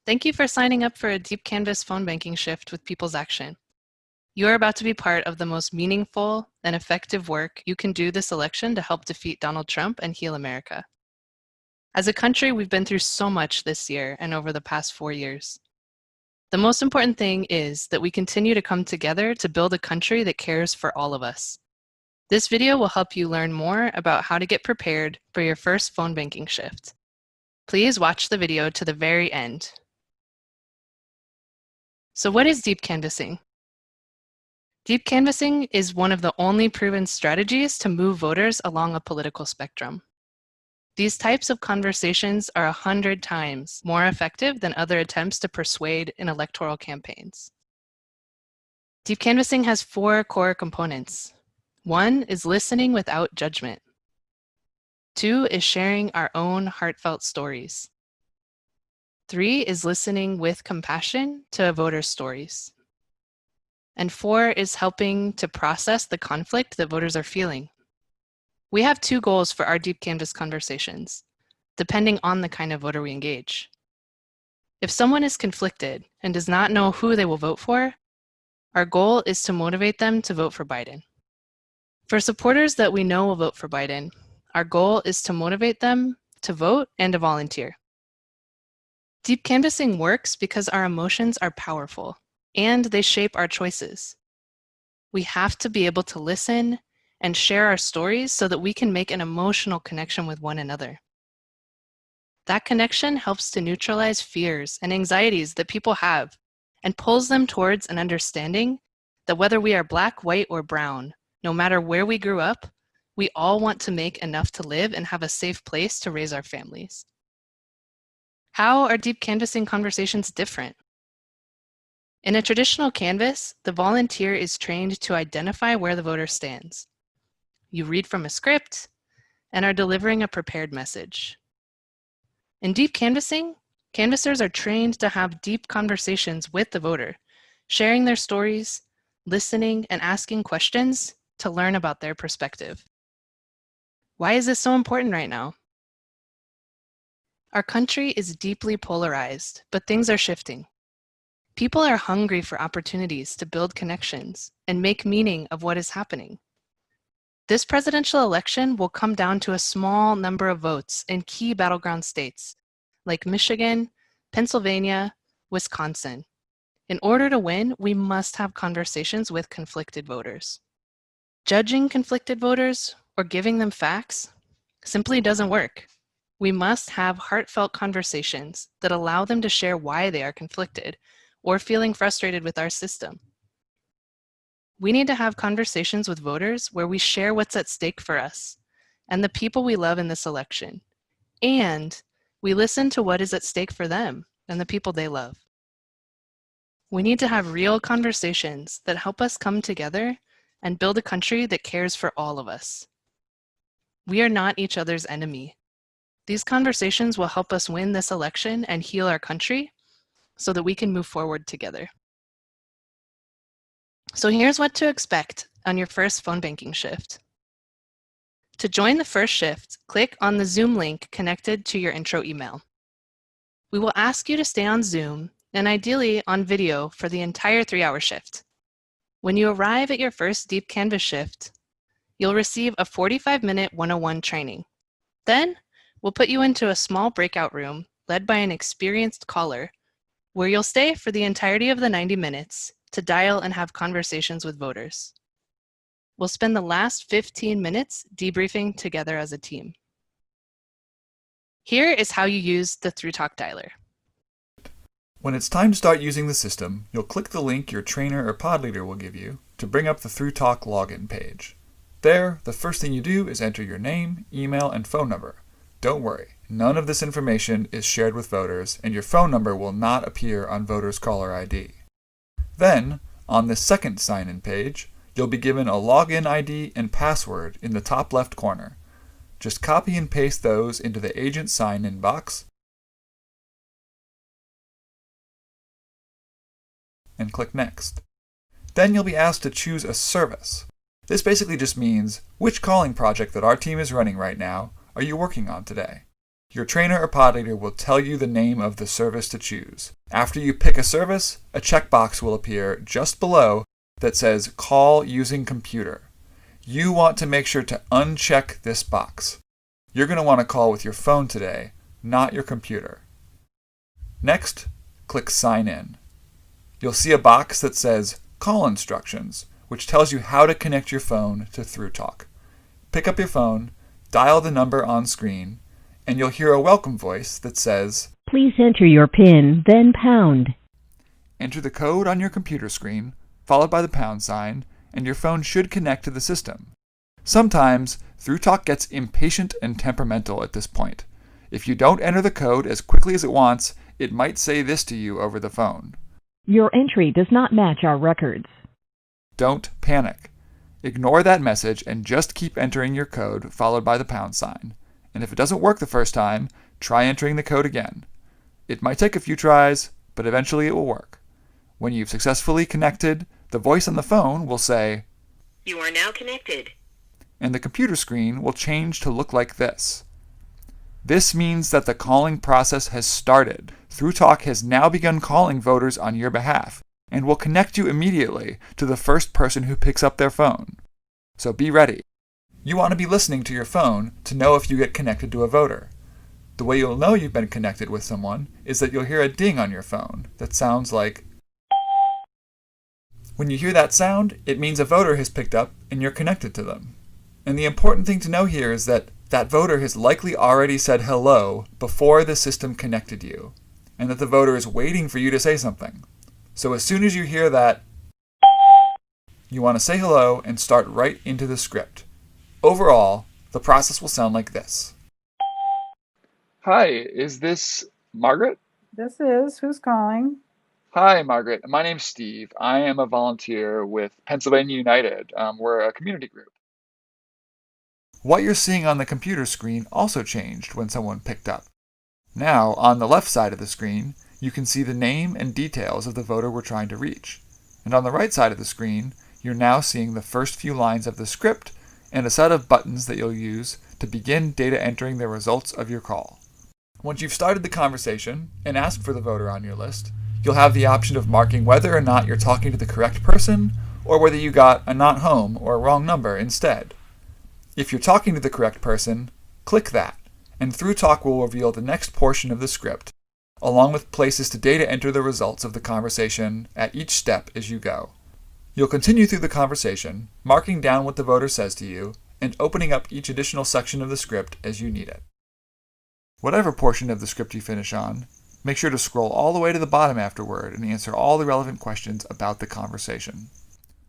Thank you for signing up for a Deep Canvas phone banking shift with People's Action. You are about to be part of the most meaningful and effective work you can do this election to help defeat Donald Trump and heal America. As a country, we've been through so much this year and over the past 4 years. The most important thing is that we continue to come together to build a country that cares for all of us. This video will help you learn more about how to get prepared for your first phone banking shift. Please watch the video to the very end. So what is deep canvassing? Deep canvassing is one of the only proven strategies to move voters along a political spectrum. These types of conversations are 100 times more effective than other attempts to persuade in electoral campaigns. Deep canvassing has 4 core components. 1 is listening without judgment. 2 is sharing our own heartfelt stories. 3 is listening with compassion to voters' stories. And 4 is helping to process the conflict that voters are feeling. We have 2 goals for our deep canvas conversations, depending on the kind of voter we engage. If someone is conflicted and does not know who they will vote for, our goal is to motivate them to vote for Biden. For supporters that we know will vote for Biden, our goal is to motivate them to vote and to volunteer. Deep canvassing works because our emotions are powerful and they shape our choices. We have to be able to listen and share our stories so that we can make an emotional connection with one another. That connection helps to neutralize fears and anxieties that people have and pulls them towards an understanding that whether we are black, white, or brown, no matter where we grew up, we all want to make enough to live and have a safe place to raise our families. How are deep canvassing conversations different? In a traditional canvass, the volunteer is trained to identify where the voter stands. You read from a script and are delivering a prepared message. In deep canvassing, canvassers are trained to have deep conversations with the voter, sharing their stories, listening, and asking questions to learn about their perspective. Why is this so important right now? Our country is deeply polarized, but things are shifting. People are hungry for opportunities to build connections and make meaning of what is happening. This presidential election will come down to a small number of votes in key battleground states like Michigan, Pennsylvania, Wisconsin. In order to win, we must have conversations with conflicted voters. Judging conflicted voters or giving them facts simply doesn't work. We must have heartfelt conversations that allow them to share why they are conflicted or feeling frustrated with our system. We need to have conversations with voters where we share what's at stake for us and the people we love in this election, and we listen to what is at stake for them and the people they love. We need to have real conversations that help us come together and build a country that cares for all of us. We are not each other's enemy. These conversations will help us win this election and heal our country so that we can move forward together. So here's what to expect on your first phone banking shift. To join the first shift, click on the Zoom link connected to your intro email. We will ask you to stay on Zoom and ideally on video for the entire 3-hour shift. When you arrive at your first deep canvas shift, you'll receive a 45-minute 101 training. Then, we'll put you into a small breakout room led by an experienced caller where you'll stay for the entirety of the 90 minutes to dial and have conversations with voters. We'll spend the last 15 minutes debriefing together as a team. Here is how you use the ThruTalk dialer. When it's time to start using the system, you'll click the link your trainer or pod leader will give you to bring up the ThruTalk login page. There, the first thing you do is enter your name, email, and phone number. Don't worry, none of this information is shared with voters, and your phone number will not appear on voters' caller ID. Then, on the second sign-in page, you'll be given a login ID and password in the top left corner. Just copy and paste those into the agent sign-in box and click Next. Then you'll be asked to choose a service. This basically just means which calling project that our team is running right now are you working on today. Your trainer or pod leader will tell you the name of the service to choose. After you pick a service, a checkbox will appear just below that says Call using computer. You want to make sure to uncheck this box. You're going to want to call with your phone today, not your computer. Next, click Sign In. You'll see a box that says Call Instructions, which tells you how to connect your phone to ThruTalk. Pick up your phone, dial the number on screen, and you'll hear a welcome voice that says, "Please enter your PIN, then pound." Enter the code on your computer screen, followed by the pound sign, and your phone should connect to the system. Sometimes, ThruTalk gets impatient and temperamental at this point. If you don't enter the code as quickly as it wants, it might say this to you over the phone. "Your entry does not match our records." Don't panic. Ignore that message and just keep entering your code followed by the pound sign. And if it doesn't work the first time, try entering the code again. It might take a few tries, but eventually it will work. When you've successfully connected, the voice on the phone will say, "You are now connected." And the computer screen will change to look like this. This means that the calling process has started. ThruTalk has now begun calling voters on your behalf and will connect you immediately to the first person who picks up their phone. So be ready. You want to be listening to your phone to know if you get connected to a voter. The way you'll know you've been connected with someone is that you'll hear a ding on your phone that sounds like. When you hear that sound, it means a voter has picked up and you're connected to them. And the important thing to know here is that that voter has likely already said hello before the system connected you, and that the voter is waiting for you to say something. So as soon as you hear that, you want to say hello and start right into the script. Overall, the process will sound like this. Hi, is this Margaret? This is. Who's calling? Hi, Margaret. My name's Steve. I am a volunteer with Pennsylvania United. We're a community group. What you're seeing on the computer screen also changed when someone picked up. Now, on the left side of the screen, you can see the name and details of the voter we're trying to reach. And on the right side of the screen, you're now seeing the first few lines of the script and a set of buttons that you'll use to begin data entering the results of your call. Once you've started the conversation and asked for the voter on your list, you'll have the option of marking whether or not you're talking to the correct person or whether you got a not home or a wrong number instead. If you're talking to the correct person, click that, and ThruTalk will reveal the next portion of the script, along with places to data enter the results of the conversation at each step as you go. You'll continue through the conversation, marking down what the voter says to you, and opening up each additional section of the script as you need it. Whatever portion of the script you finish on, make sure to scroll all the way to the bottom afterward and answer all the relevant questions about the conversation.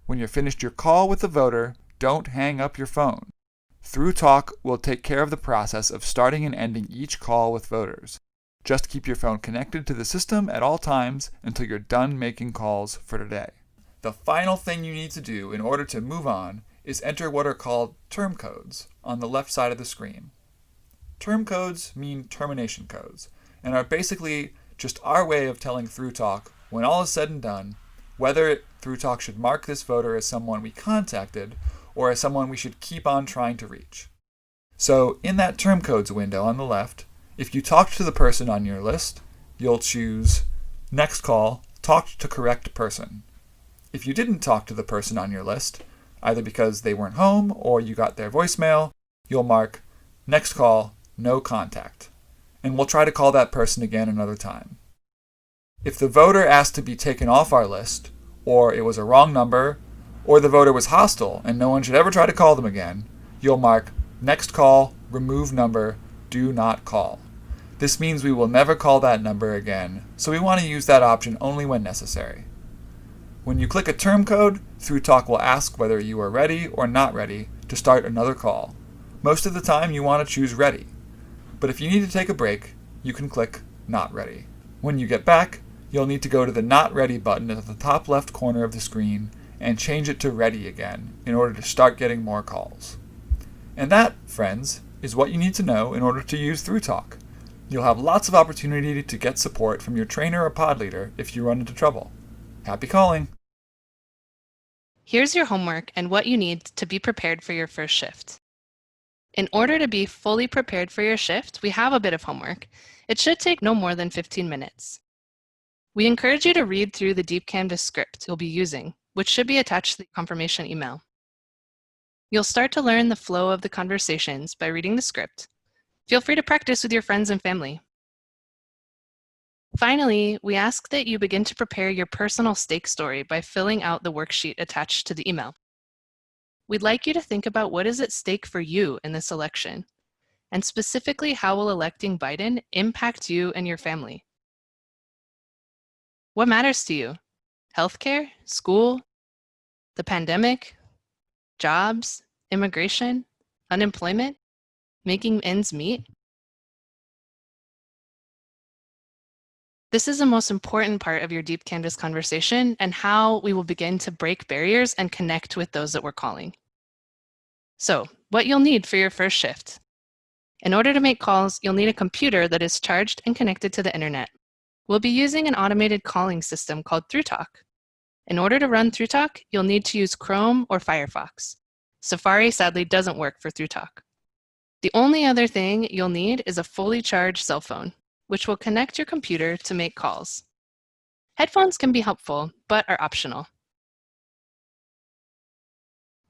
When you're finished your call with the voter, don't hang up your phone. ThruTalk will take care of the process of starting and ending each call with voters. Just keep your phone connected to the system at all times until you're done making calls for today. The final thing you need to do in order to move on is enter what are called term codes on the left side of the screen. Term codes mean termination codes and are basically just our way of telling ThruTalk, when all is said and done, whether ThruTalk should mark this voter as someone we contacted or as someone we should keep on trying to reach. So in that term codes window on the left, if you talked to the person on your list, you'll choose Next Call, Talked to Correct Person. If you didn't talk to the person on your list, either because they weren't home or you got their voicemail, you'll mark Next Call, No Contact. And we'll try to call that person again another time. If the voter asked to be taken off our list, or it was a wrong number, or the voter was hostile and no one should ever try to call them again, you'll mark Next Call, Remove Number, Do Not Call. This means we will never call that number again, so we want to use that option only when necessary. When you click a term code, ThruTalk will ask whether you are ready or not ready to start another call. Most of the time you want to choose ready, but if you need to take a break, you can click not ready. When you get back, you'll need to go to the not ready button at the top left corner of the screen and change it to ready again in order to start getting more calls. And that, friends, is what you need to know in order to use ThruTalk. You'll have lots of opportunity to get support from your trainer or pod leader if you run into trouble. Happy calling! Here's your homework and what you need to be prepared for your first shift. In order to be fully prepared for your shift, we have a bit of homework. It should take no more than 15 minutes. We encourage you to read through the Deep Canvas script you'll be using, which should be attached to the confirmation email. You'll start to learn the flow of the conversations by reading the script. Feel free to practice with your friends and family. Finally, we ask that you begin to prepare your personal stake story by filling out the worksheet attached to the email. We'd like you to think about what is at stake for you in this election, and specifically how will electing Biden impact you and your family. What matters to you? Healthcare, school, the pandemic, jobs, immigration, unemployment, making ends meet? This is the most important part of your Deep Canvas conversation and how we will begin to break barriers and connect with those that we're calling. So, what you'll need for your first shift. In order to make calls, you'll need a computer that is charged and connected to the internet. We'll be using an automated calling system called ThruTalk. In order to run ThruTalk, you'll need to use Chrome or Firefox. Safari sadly doesn't work for ThruTalk. The only other thing you'll need is a fully charged cell phone, which will connect your computer to make calls. Headphones can be helpful, but are optional.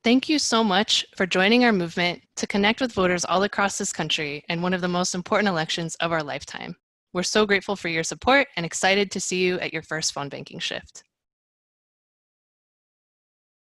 Thank you so much for joining our movement to connect with voters all across this country in one of the most important elections of our lifetime. We're so grateful for your support and excited to see you at your first phone banking shift.